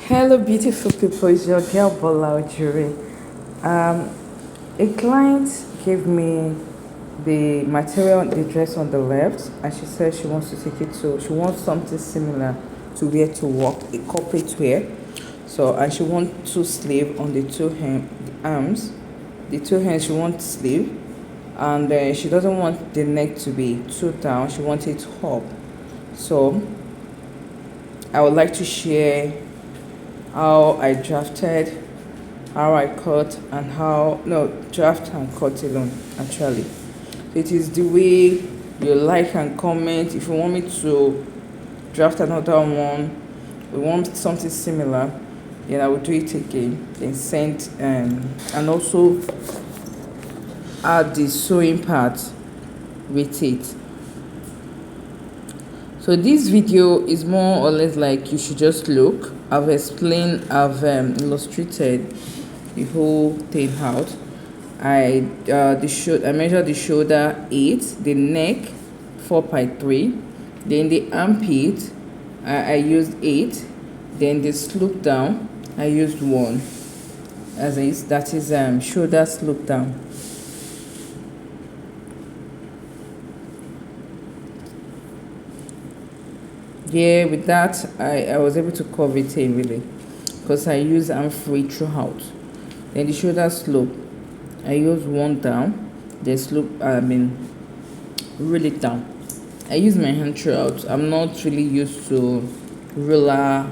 Hello, beautiful people. It's your girl Bola Ojure. Um, a client gave me the material, the dress on the left, and she said she wants to take it to. She wants something similar to wear to work, a corporate wear. So, and she wants two sleeve on the arms, the two hands. She wants sleeve, and she doesn't want the neck to be too down. She wants it up. So, I would like to share how I drafted, how I cut, and how no draft and cut alone actually. It is the way you like and comment. If you want me to draft another one, we want something similar, then I will do it again. Then send and also add the sewing part with it. So this video is more or less like you should just look. I've explained, I've illustrated the whole thing out. I measured the shoulder 8, the neck 4.3, then the armpit I used 8, then the slope down I used 1, that is shoulder slope down. Yeah, with that I was able to cover it in really, because I use arm free throughout. Then the shoulder slope I use 1 down, the slope really down. I use my hand throughout. I'm not really used to ruler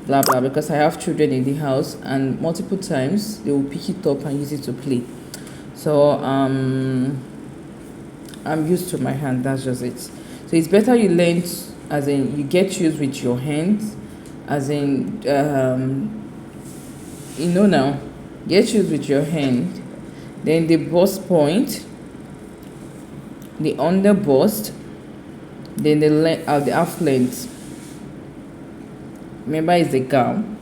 blah blah, because I have children in the house and multiple times they will pick it up and use it to play. So I'm used to my hand. That's just it. So it's better you learn, as in you get used with your hands, as in now, get used with your hand. Then the bust point, the under bust, then the half length. Remember, it's the gown.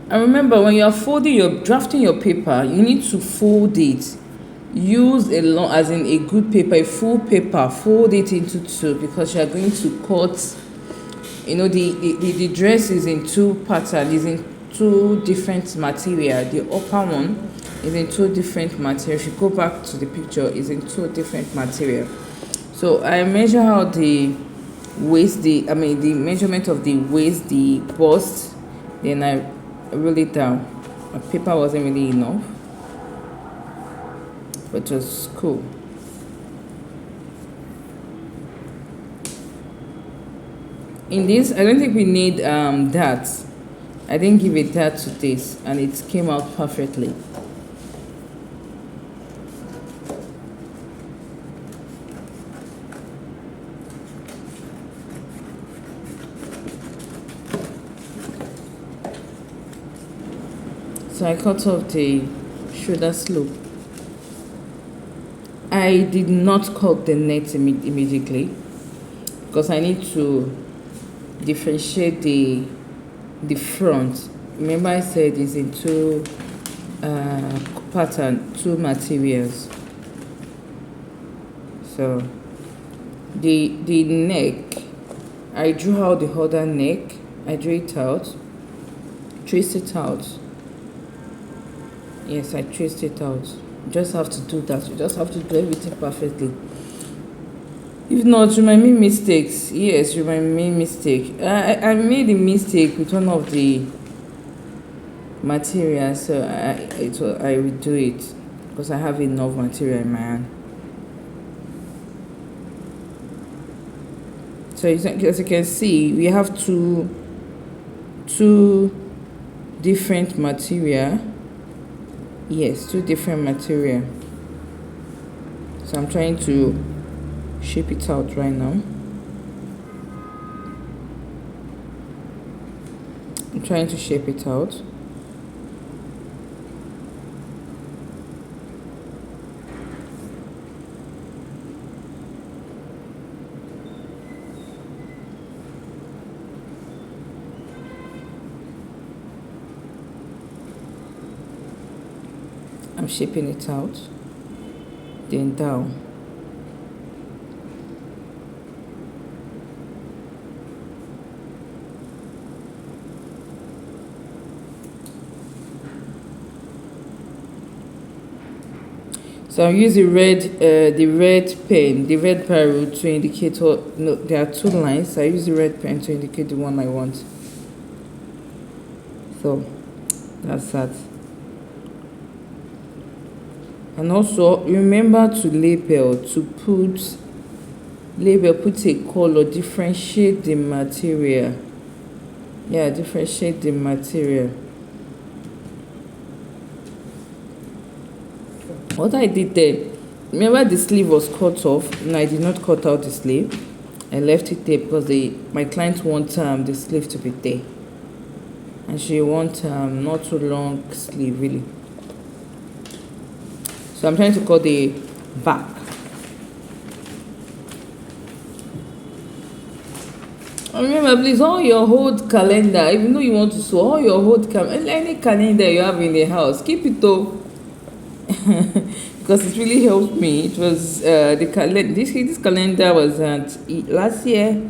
And remember, when you are drafting your paper, you need to fold it. Use a good paper, a full paper. Fold it into 2, because you are going to cut. The dress is in 2 patterns. Is in 2 different material. The upper one is in 2 different material. If you go back to the picture, is in 2 different material. So I measure out the waist, the measurement of the waist, the bust. Then I roll it down. My paper wasn't really enough, but it was cool. In this, I don't think we need that. I didn't give it that to this, and it came out perfectly. So I cut off the shoulder slope. I did not cut the neck immediately, because I need to differentiate the front. Remember, I said it's in 2 pattern, 2 materials. So the neck, I drew out the other neck. I drew it out, traced it out. Yes, I traced it out. You just have to do that. You just have to do everything perfectly. If not, you might make mistakes. Yes, you might make mistake. I made a mistake with one of the materials, so I will do it, because I have enough material in my hand. So as you can see, we have two different material. Yes, 2 different material. So I'm trying to shape it out right now. I'm trying to shape it out. I'm shaping it out, then down. So I'm using the red pen, the red barrel to indicate what. No, there are two lines. So I use the red pen to indicate the one I want. So that's that. And also remember to put a color, differentiate the material. Yeah, differentiate the material. What I did there, remember the sleeve was cut off. No, I did not cut out the sleeve. I left it there because my client wants the sleeve to be there, and she wants not too long sleeve really. So I'm trying to cut the back. And remember, please, all your old calendar, even though you want to sew, all your old any calendar you have in the house, keep it though. Because it really helped me. It was the calendar. This calendar was last year.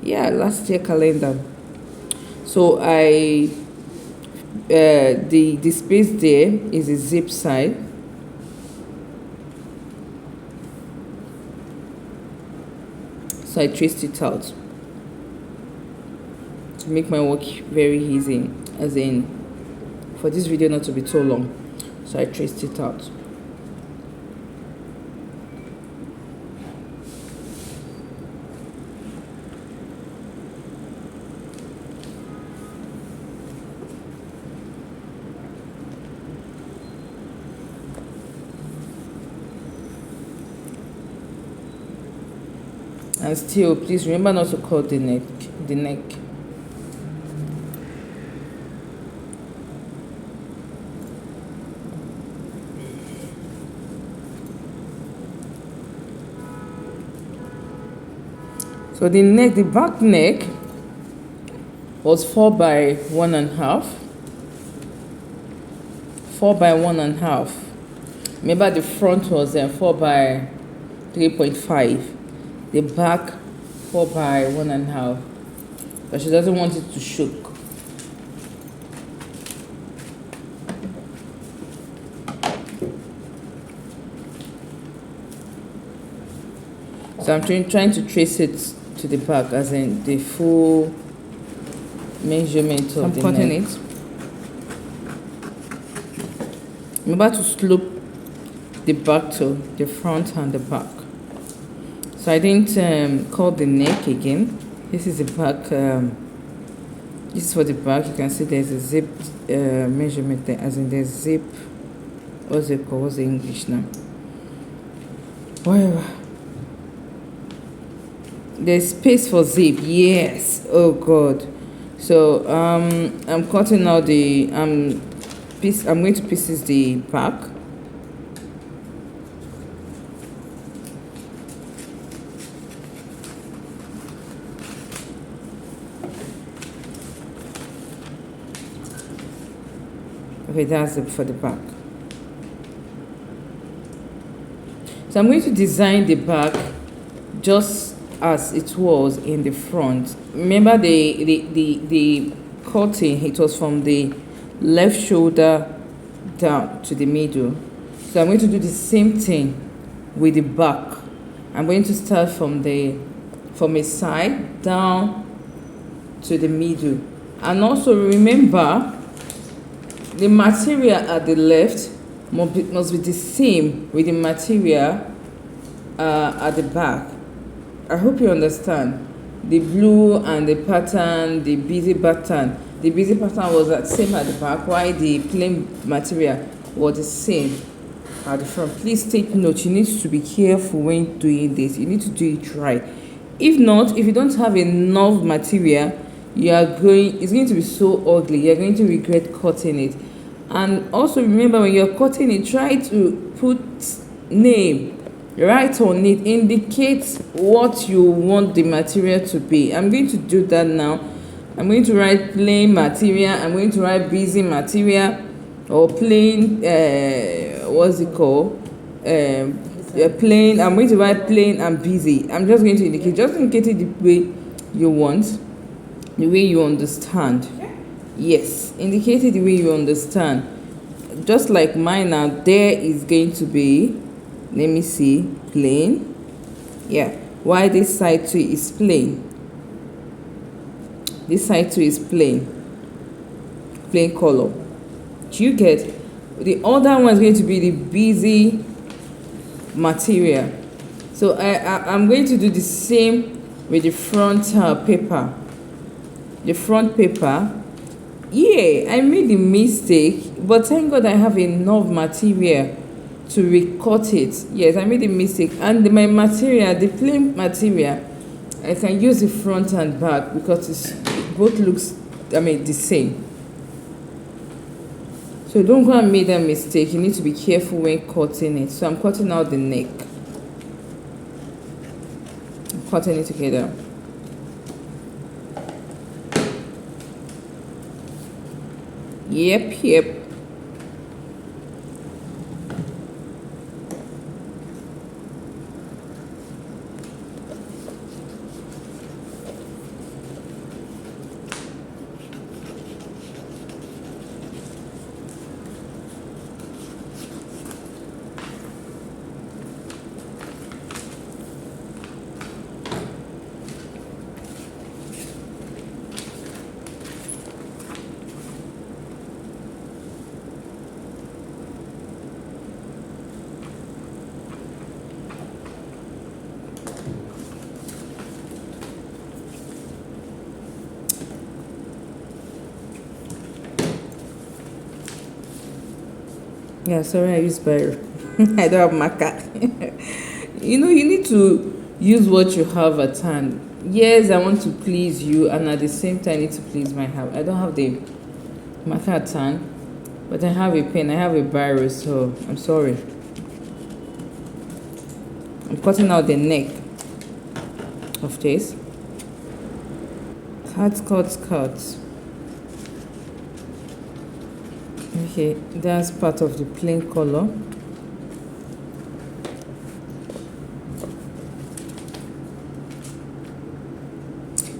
Yeah, last year calendar. So I the space there is a zip side. So I traced it out to make my work very easy, as in for this video not to be too long. So I traced it out. And still, please remember not to cut the neck. So the back neck was 4 by 1.5. 4 by 1.5. Remember the front was 4 by 3.5. The back 4 by 1.5. But she doesn't want it to shook. So I'm trying to trace it to the back, as in the full measurement of the neck. I'm cutting it. Remember to slope the back to the front and the back. So I didn't cut the neck again. This is the back. This is for the back. You can see there's a zip measurement there, as in there's zip. What's it called? What's the English now? Whatever. There's space for zip. Yes. Oh God. So I'm cutting out the piece. I'm going to pieces the back. Okay, that's it for the back. So I'm going to design the back just as it was in the front. Remember the cutting, it was from the left shoulder down to the middle. So I'm going to do the same thing with the back. I'm going to start from a side down to the middle. And also remember, the material at the left must be the same with the material at the back. I hope you understand. The blue and the pattern, the busy pattern. The busy pattern was the same at the back, while the plain material was the same at the front. Please take note. You need to be careful when doing this. You need to do it right. If not, if you don't have enough material, it's going to be so ugly. You're going to regret cutting it. And also remember, when you're cutting it, try to put name right on it. Indicate what you want the material to be. I'm going to do that now. I'm going to write plain material. I'm going to write busy material, or plain what's it called, plain. I'm going to write plain and busy. I'm just going to indicate it the way you want, the way you understand. Yes, indicate it the way you understand. Just like mine now, there is going to be let me see, plain. Yeah, why this side too is plain. This side too is plain color. Do you get? The other one is going to be the busy material. So I'm going to do the same with the front paper. The front paper, yeah, I made a mistake, but thank God I have enough material to recut it. Yes, I made a mistake, and my material, the plain material, I can use the front and back because it both looks, the same. So don't go and make that mistake. You need to be careful when cutting it. So I'm cutting out the neck. I'm cutting it together. Yep. Yeah, sorry, I use Bio. I don't have marker. You need to use what you have at hand. Yes, I want to please you, and at the same time, I need to please my house. I don't have the marker at hand, but I have a pen, I have a Bio, so I'm sorry. I'm cutting out the neck of this. Cut. Okay, that's part of the plain color.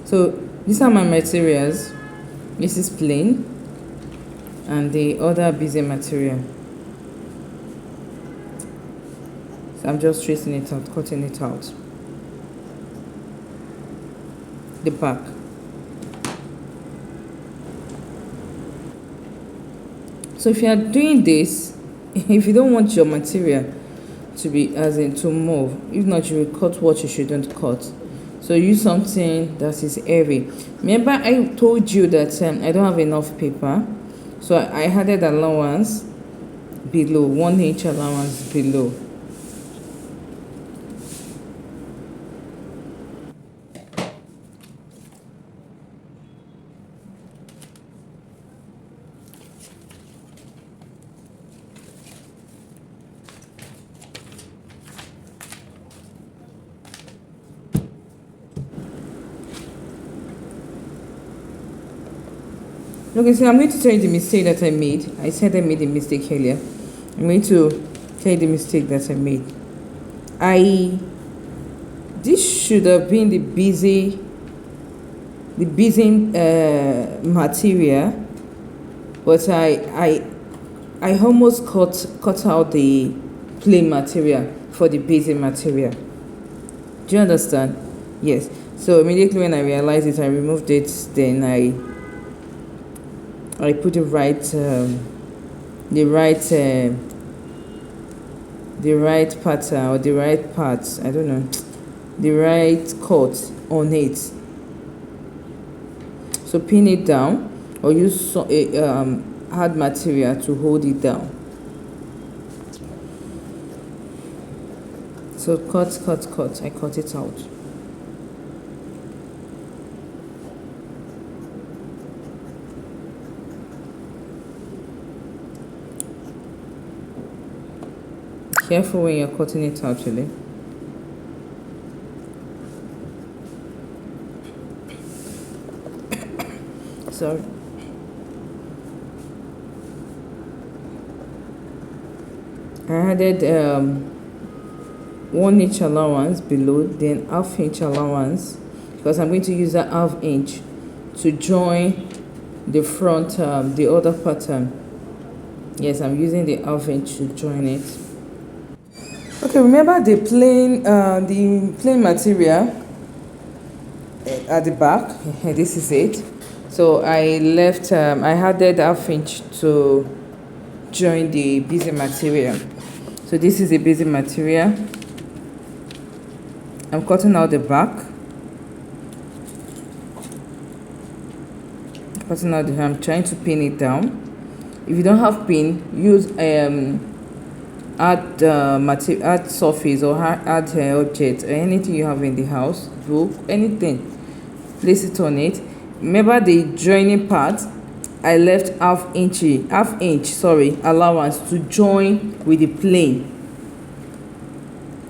So these are my materials. This is plain, and the other busy material. So I'm just tracing it out, cutting it out. The back. So if you are doing this, if you don't want your material to be to move, if not, you will cut what you shouldn't cut. So use something that is heavy. Remember I told you that I don't have enough paper, so I added allowance below, 1 inch allowance below. Okay, so I'm going to tell you the mistake that I made. I said I made a mistake earlier. I'm going to tell you the mistake that I made. This should have been the busy material, but I almost cut out the plain material for the busy material. Do you understand? Yes. So immediately when I realized it, I removed it. Then I put the right pattern, or the right parts, I don't know, the right cut on it. So pin it down, or use hard material to hold it down. So cut, I cut it out. Careful when you're cutting it out, really. Sorry. I added 1 inch allowance below, then ½ inch allowance, because I'm going to use that ½ inch to join the front, the other pattern. Yes, I'm using the ½ inch to join it. Okay, remember the plain material at the back. This is it. So I added half inch to join the busy material. So this is the busy material. I'm cutting out the back. I'm trying to pin it down. If you don't have pin, use add surface or add object or anything you have in the house, book, anything, place it on it. Remember the joining part, I left half inch allowance to join with the plane.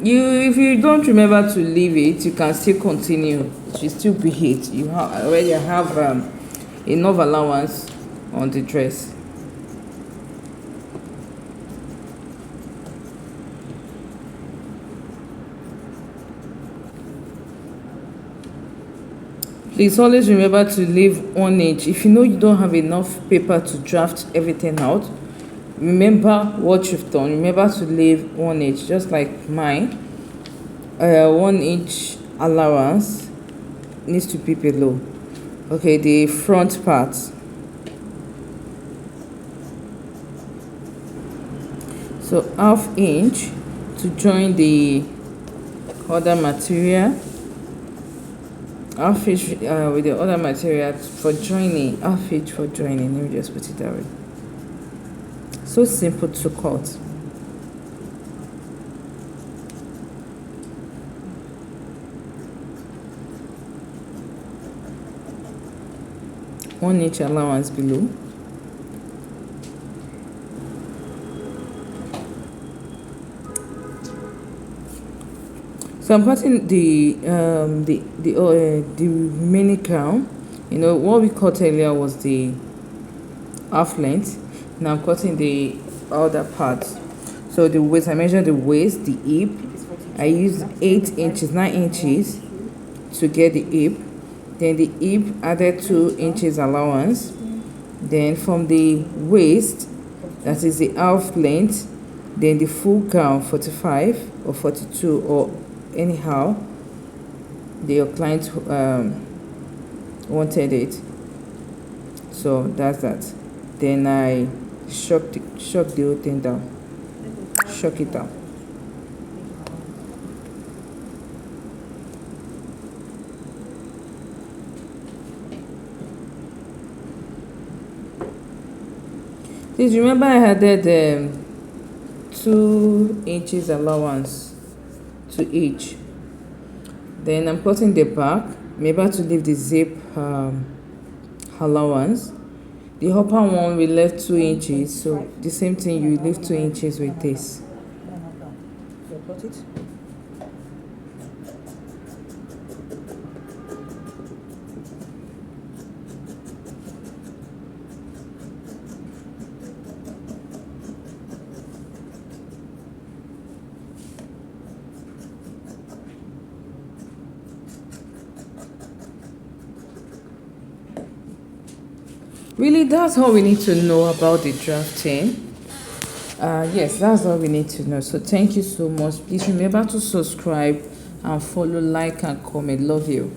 If you don't remember to leave it, you can still continue. It should still be it. You already have enough allowance on the dress. Please always remember to leave 1 inch. If you know you don't have enough paper to draft everything out, remember what you've done. Remember to leave 1 inch, just like mine. 1 inch allowance needs to be below. Okay, the front part. So half inch to join the other material. Half inch with the other material for joining. Half inch for joining. Let me just put it that way. So simple to cut. One inch allowance below. So I'm cutting the remaining crown. You know what we cut earlier was the half length. Now I'm cutting the other part. So the waist, I measure the waist, the hip. I use 8 inches, 9 inches to get the hip. Then the hip added 2 inches allowance. Then from the waist, that is the half length. Then the full gown, 45 or 42 or anyhow your client wanted it. So that's that. Then I shock the whole thing down. Shock it down. Please remember I added 2 inches allowance to each. Then I'm cutting the back. Remember to leave the zip allowance. The upper one we left 2 inches, so the same thing, you leave 2 inches with this. So cut it. Really, that's all we need to know about the drafting. Yes, that's all we need to know. So thank you so much. Please remember to subscribe and follow, like and comment. Love you.